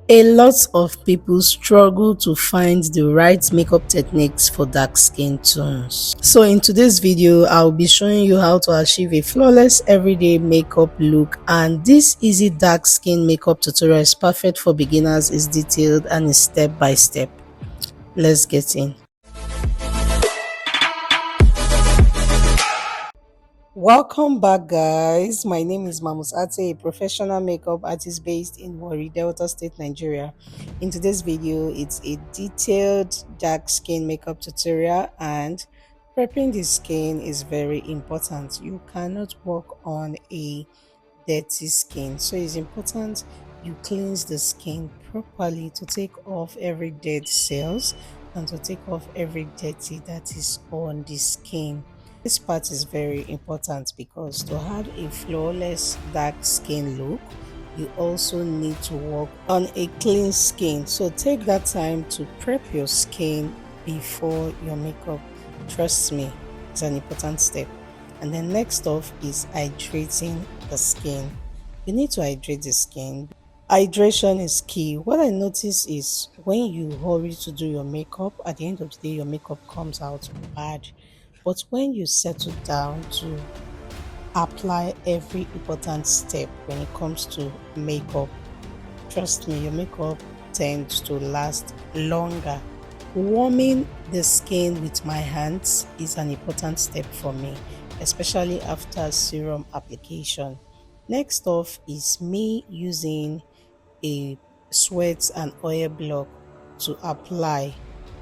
A lot of people struggle to find the right makeup techniques for dark skin tones. So in today's video, I'll be showing you how to achieve a flawless everyday makeup look, and this easy dark skin makeup tutorial is perfect for beginners, is detailed and is step by step. Let's get in. Welcome back, guys. My name is Mamus Ate, a professional makeup artist based in Warri, Delta State, Nigeria. In today's video, it's a detailed dark skin makeup tutorial, and prepping the skin is very important. You cannot work on a dirty skin, so it's important you cleanse the skin properly to take off every dead cells and to take off every dirty that is on the skin. This part is very important because to have a flawless dark skin look, you also need to work on a clean skin. So take that time to prep your skin before your makeup. Trust me, it's an important step. And then next off is hydrating the skin. You need to hydrate the skin. Hydration is key. What I notice is when you hurry to do your makeup, at the end of the day, your makeup comes out bad. But when you settle down to apply every important step when it comes to makeup, trust me, your makeup tends to last longer. Warming the skin with my hands is an important step for me, especially after serum application. Next off is me using a sweat and oil block to apply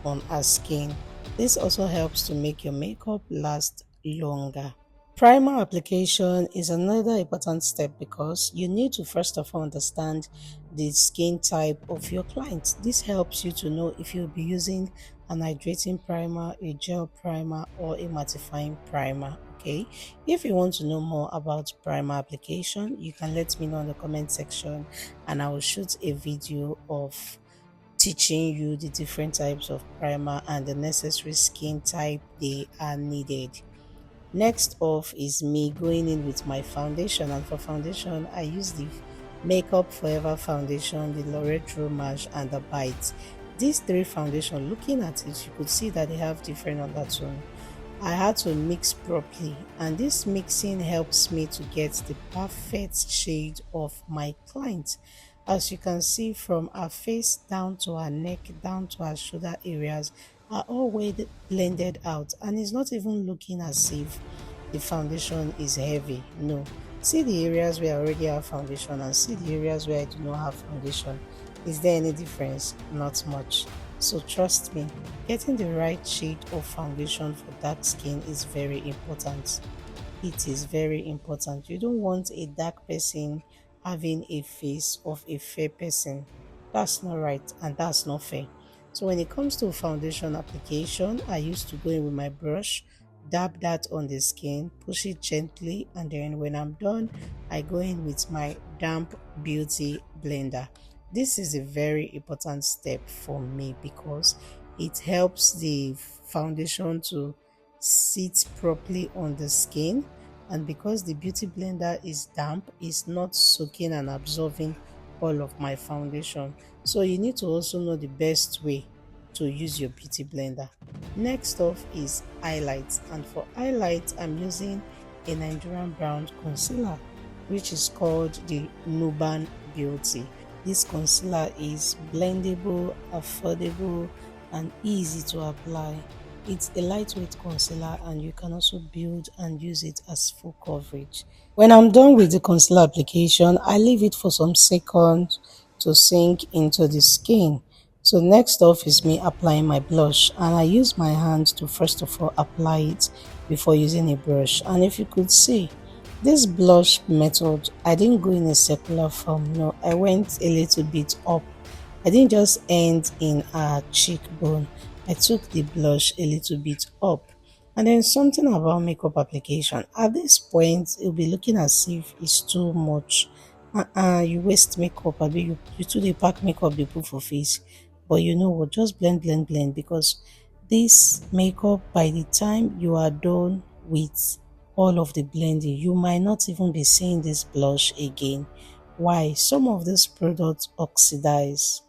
on our skin. This also helps to make your makeup last longer. Primer application is another important step because you need to first of all understand the skin type of your client. This helps you to know if you'll be using an hydrating primer, a gel primer, or a mattifying primer. Okay, if you want to know more about primer application, you can let me know in the comment section and I will shoot a video of teaching you the different types of primer and the necessary skin type they are needed. Next off is me going in with my foundation, and for foundation I use the Makeup Forever foundation, the L'Oreal Romage and the Bite. These three foundation, looking at it, you could see that they have different undertone. I had to mix properly, and this mixing helps me to get the perfect shade of my client. As you can see, from her face down to her neck, down to her shoulder areas are all well blended out, and it's not even looking as if the foundation is heavy. No, see the areas where I already have foundation and see the areas where I do not have foundation. Is there any difference? Not much. So trust me, getting the right shade of foundation for dark skin is very important. It is very important. You don't want a dark person having a face of a fair person. That's not right and that's not fair. So when it comes to foundation application, I used to go in with my brush, dab that on the skin, push it gently, and then when I'm done, I go in with my damp beauty blender. This is a very important step for me because it helps the foundation to sit properly on the skin, and because the beauty blender is damp, it's not soaking and absorbing all of my foundation. So you need to also know the best way to use your beauty blender. Next off is highlights, and for highlights I'm using a Nigerian brand concealer which is called the Nuban Beauty. This concealer is blendable, affordable, and easy to apply. It's a lightweight concealer and you can also build and use it as full coverage. When I'm done with the concealer application, I leave it for some seconds to sink into the skin. So next off is me applying my blush, and I use my hand to first of all apply it before using a brush. And if you could see, this blush method, I didn't go in a circular form. No, I went a little bit up. I didn't just end in a cheekbone. I took the blush a little bit up. And then something about makeup application. At this point, it'll be looking as if it's too much. You waste makeup. You do the pack makeup they put for face. But you know what? Just blend, blend, blend, because this makeup, by the time you are done with all of the blending, you might not even be seeing this blush again. Why? Some of these products oxidize.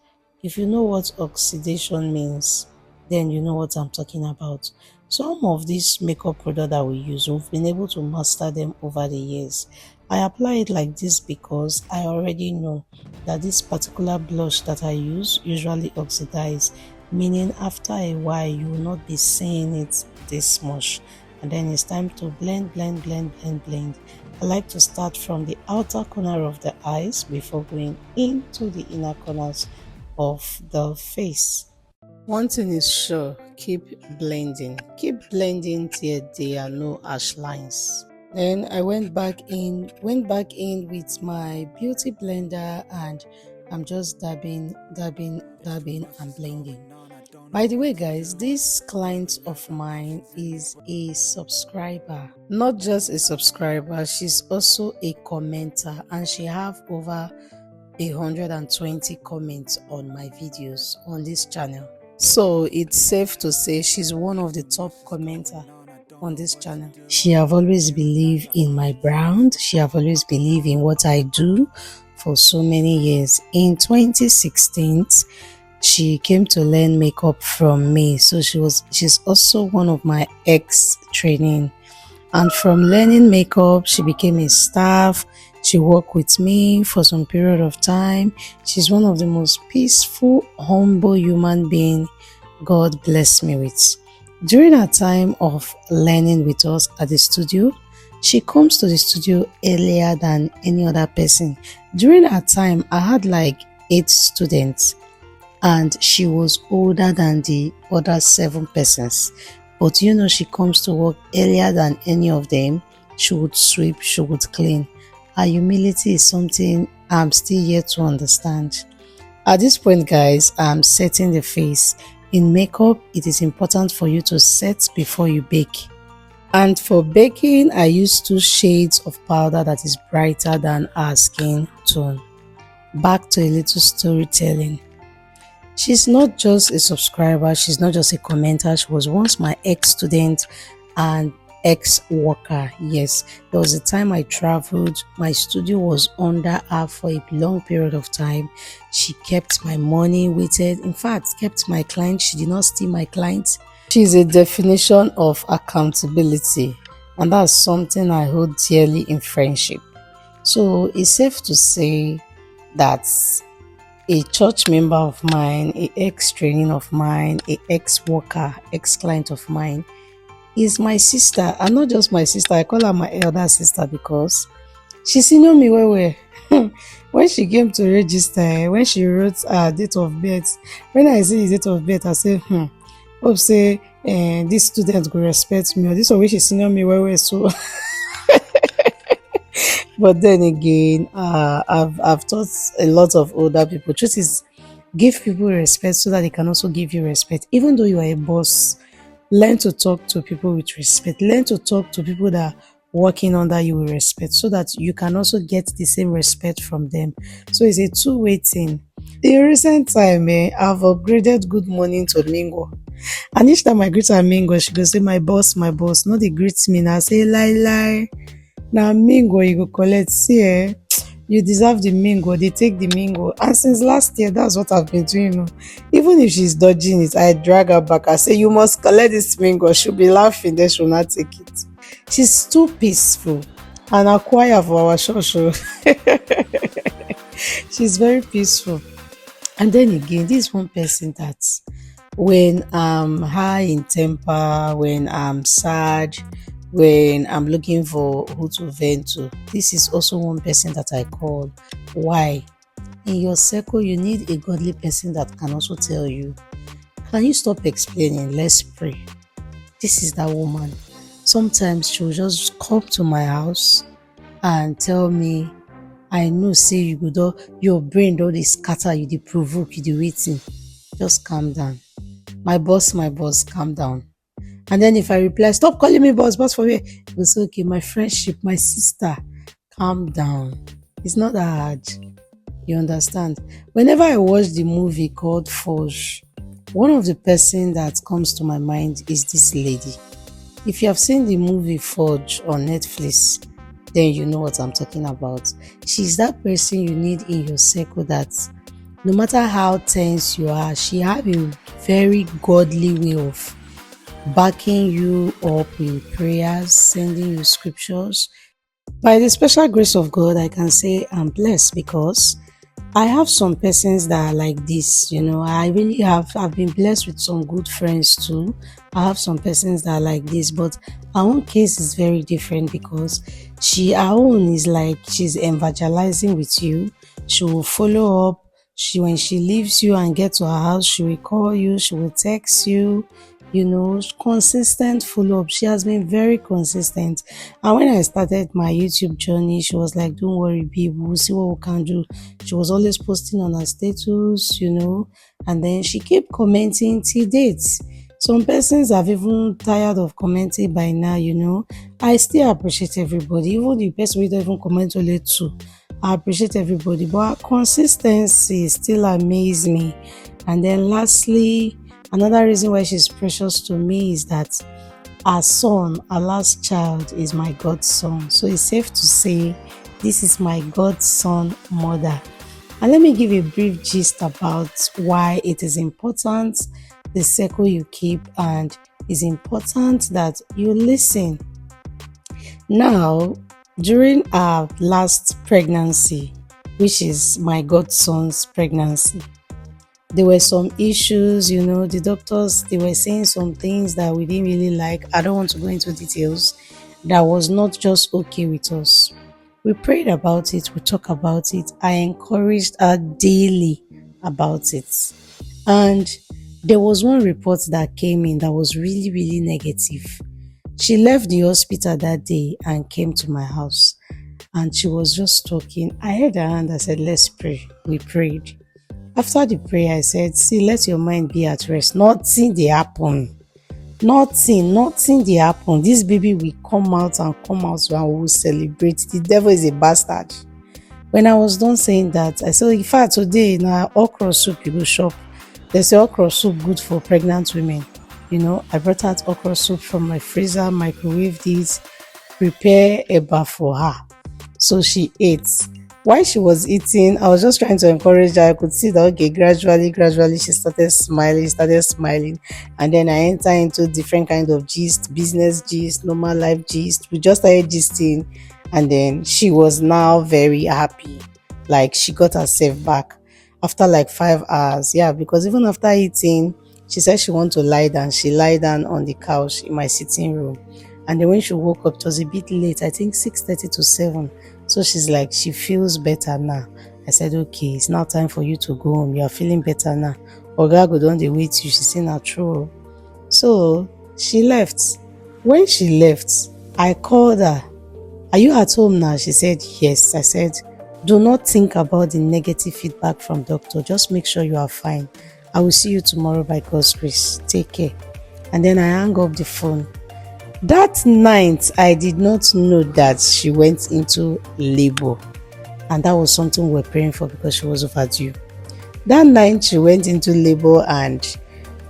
If you know what oxidation means, then you know what I'm talking about. Some of these makeup products that we use, we've been able to master them over the years. I apply it like this because I already know that this particular blush that I use usually oxidize, meaning after a while you will not be seeing it this much. And then it's time to blend. I like to start from the outer corner of the eyes before going into the inner corners of the face. One thing is sure, keep blending. Keep blending till there are no harsh lines. Then I went back in with my beauty blender, and I'm just dabbing and blending. By the way, guys, this client of mine is a subscriber. Not just a subscriber, she's also a commenter, and she have over 120 comments on my videos on this channel. So it's safe to say she's one of the top commenter on this channel. She have always believed in my brand. She have always believed in what I do for so many years. In 2016, she came to learn makeup from me. So she's also one of my ex training. And from learning makeup, she became a staff. She worked with me for some period of time. She's one of the most peaceful, humble human being God blessed me with. During her time of learning with us at the studio, she comes to the studio earlier than any other person. During her time, I had like 8 students, and she was older than the other 7 persons. But she comes to work earlier than any of them. She would sweep, she would clean. Her humility is something I'm still yet to understand. At this point, guys, I'm setting the face. In makeup, it is important for you to set before you bake. And for baking, I use 2 shades of powder that is brighter than our skin tone. Back to a little storytelling. She's not just a subscriber, she's not just a commenter. She was once my ex-student and ex-worker. Yes, there was a time I traveled. My studio was under her for a long period of time. She kept my money, waited, in fact, kept my client. She did not steal my clients. She's a definition of accountability, and that's something I hold dearly in friendship. So it's safe to say that a church member of mine, a ex-training of mine, a ex-worker, ex-client of mine is my sister. And not just my sister, I call her my elder sister because she senior me well. When she came to register, when she wrote her date of birth, when I see his date of birth, I say, hope say this student will respect me, or this one wey she senior me well. So but then again, I've taught a lot of older people. Truth is, give people respect so that they can also give you respect. Even though you are a boss, learn to talk to people with respect. Learn to talk to people that are working under you with respect, so that you can also get the same respect from them. So it's a two-way thing. In recent time, I've upgraded good morning to Mingo. And each time I greet her Mingo, she go say, my boss, my boss. No, they greet me now. Say, lie. Now mingo you go collect. See, you deserve the mingo. They take the mingo. And since last year, that's what I've been doing. Even if she's dodging it, I drag her back. I say, you must collect this mingo. She'll be laughing, then she'll not take it. She's too peaceful. And a choir for our church. She's very peaceful. And then again, this is one person that when I'm high in temper, when I'm sad, when I'm looking for who to vent to, this is also one person that I call. Why? In your circle, you need a godly person that can also tell you, can you stop explaining? Let's pray. This is that woman. Sometimes she'll just come to my house and tell me, I know, say you go do, your brain don't dey scatter, you dey provoke, you dey waiting. Just calm down. My boss, calm down. And then if I reply, stop calling me boss for me, it was okay, my friendship, my sister, calm down. It's not that hard. You understand? Whenever I watch the movie called Forge, one of the person that comes to my mind is this lady. If you have seen the movie Forge on Netflix, then you know what I'm talking about. She's that person you need in your circle that no matter how tense you are, she have a very godly way of backing you up in prayers, sending you scriptures. By the special grace of God, I can say I'm blessed because I have some persons that are like this. I really I've been blessed with some good friends too. I have some persons that are like this, but our own case is very different because our own is like she's evangelizing with you. She will follow up. When she leaves you and get to her house, she will call you, she will text you, consistent follow up. She has been very consistent. And when I started my YouTube journey, she was like, "Don't worry, babe, we'll see what we can do." She was always posting on her status, and then she kept commenting till dates. Some persons have even tired of commenting by now, I still appreciate everybody, even the person who don't even comment only too. I appreciate everybody, but her consistency still amazes me. And then lastly, another reason why she's precious to me is that our son, our last child, is my godson. So it's safe to say this is my godson mother. And let me give a brief gist about why it is important the circle you keep, and it's important that you listen. Now, during our last pregnancy, which is my godson's pregnancy, there were some issues, the doctors, they were saying some things that we didn't really like. I don't want to go into details. That was not just okay with us. We prayed about it, we talked about it. I encouraged her daily about it. And there was one report that came in that was really, really negative. She left the hospital that day and came to my house. And she was just talking. I held her hand, I said, "Let's pray." We prayed. After the prayer, I said, "See, let your mind be at rest. Nothing dey happen. Nothing dey happen. This baby will come out and we will celebrate. The devil is a bastard." When I was done saying that, I said, "In fact, today, now okra soup you go shop. They say okra soup good for pregnant women." I brought out okra soup from my freezer, microwaved it, prepare eba for her. So she ate. While she was eating, I was just trying to encourage her. I could see that, okay, gradually, she started smiling. And then I enter into different kind of gist, business gist, normal life gist. We just started gisting. And then she was now very happy. Like, she got herself back after like 5 hours. Yeah, because even after eating, she said she wanted to lie down. She lied down on the couch in my sitting room. And then when she woke up, it was a bit late, I think 6:30 to 7. So she's like, she feels better now. I said, "Okay, it's now time for you to go home. You are feeling better now. Oga go don dey wait you." She said, "Na true." So she left. When she left, I called her. "Are you at home now?" She said, "Yes." I said, "Do not think about the negative feedback from doctor. Just make sure you are fine. I will see you tomorrow by God's grace. Take care." And then I hung up the phone. That night, I did not know that she went into labor. And that was something we were praying for because she was overdue. That night, she went into labor and,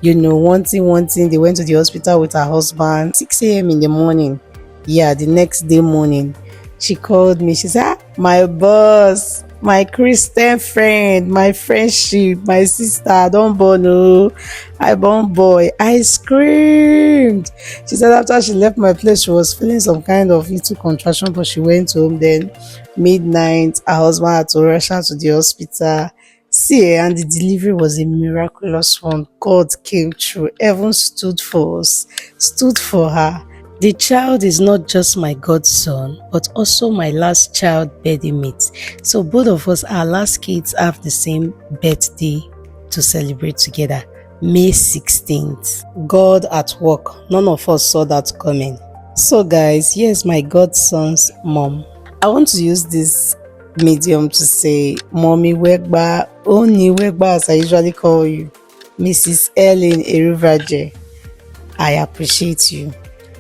one thing, they went to the hospital with her husband, 6 a.m. in the morning. Yeah, the next day morning, she called me. She said, "My boss, my Christian friend, my friendship, my sister, don't born, oh, I born boy." I screamed. She said after she left my place, she was feeling some kind of little contraction, but she went home. Then midnight, her husband had to rush her to the hospital. See, and the delivery was a miraculous one. God came through. Heaven stood for us, stood for her. The child is not just my godson, but also my last child birthday mate. So both of us, our last kids, have the same birthday to celebrate together, May 16th. God at work. None of us saw that coming. So guys, here's my godson's mom. I want to use this medium to say, Mommy Wegba, Oni Wegba, as I usually call you, Mrs. Ellen Eruvaje. I appreciate you.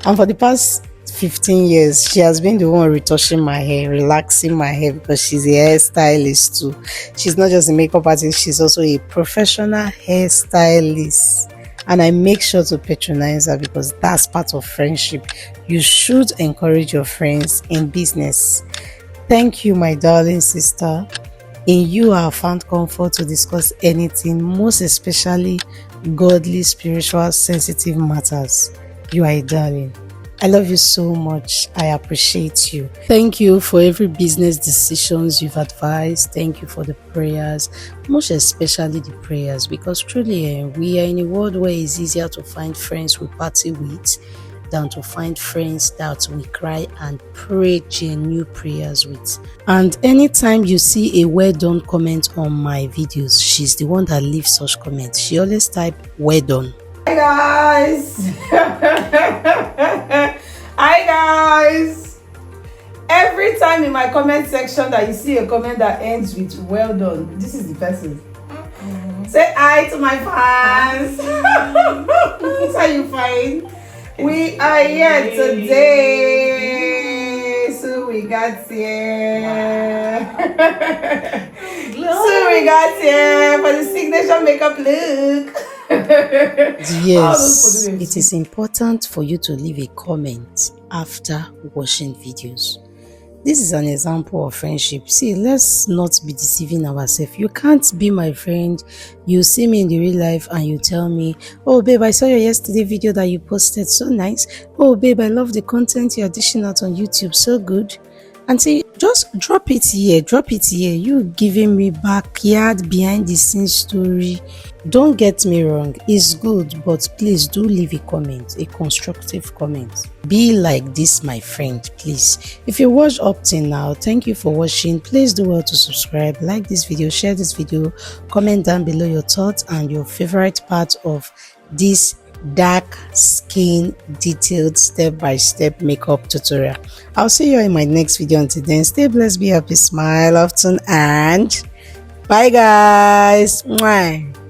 And for the past 15 years, she has been the one retouching my hair, relaxing my hair, because she's a hairstylist too. She's not just a makeup artist, she's also a professional hairstylist. and I make sure to patronize her because that's part of friendship. You should encourage your friends in business. Thank you, my darling sister. In you, I have found comfort to discuss anything, most especially godly, spiritual, sensitive matters. You are a darling. I love you so much. I appreciate you. Thank you for every business decisions you've advised. Thank you for the prayers, most especially the prayers, because truly we are in a world where it's easier to find friends we party with than to find friends that we cry and pray genuine prayers with. And anytime you see a well done comment on my videos, she's the one that leaves such comments. She always type well done. Hi guys. Hi guys. Every time in my comment section that you see a comment that ends with well done, this is the person. Say hi to my fans. How you fine? We are here today. So we got here. So we got here for the signature makeup look. Yes, it is important for you to leave a comment after watching videos. This is an example of friendship. See, let's not be deceiving ourselves. You can't be my friend. You see me in the real life and you tell me, oh babe, I saw your yesterday video that you posted, so nice. Oh babe, I love the content you're dishing out on YouTube, so good. And say, just drop it here, you giving me backyard behind the scenes story. Don't get me wrong, it's good, but please do leave a comment, a constructive comment. Be like this, my friend, please. If you watched up till now, thank you for watching. Please do well to subscribe, like this video, share this video, comment down below your thoughts and your favorite part of this dark skin detailed step-by-step makeup tutorial. I'll see you in my next video. Until then, stay blessed, be happy, smile often, and bye guys. Mwah.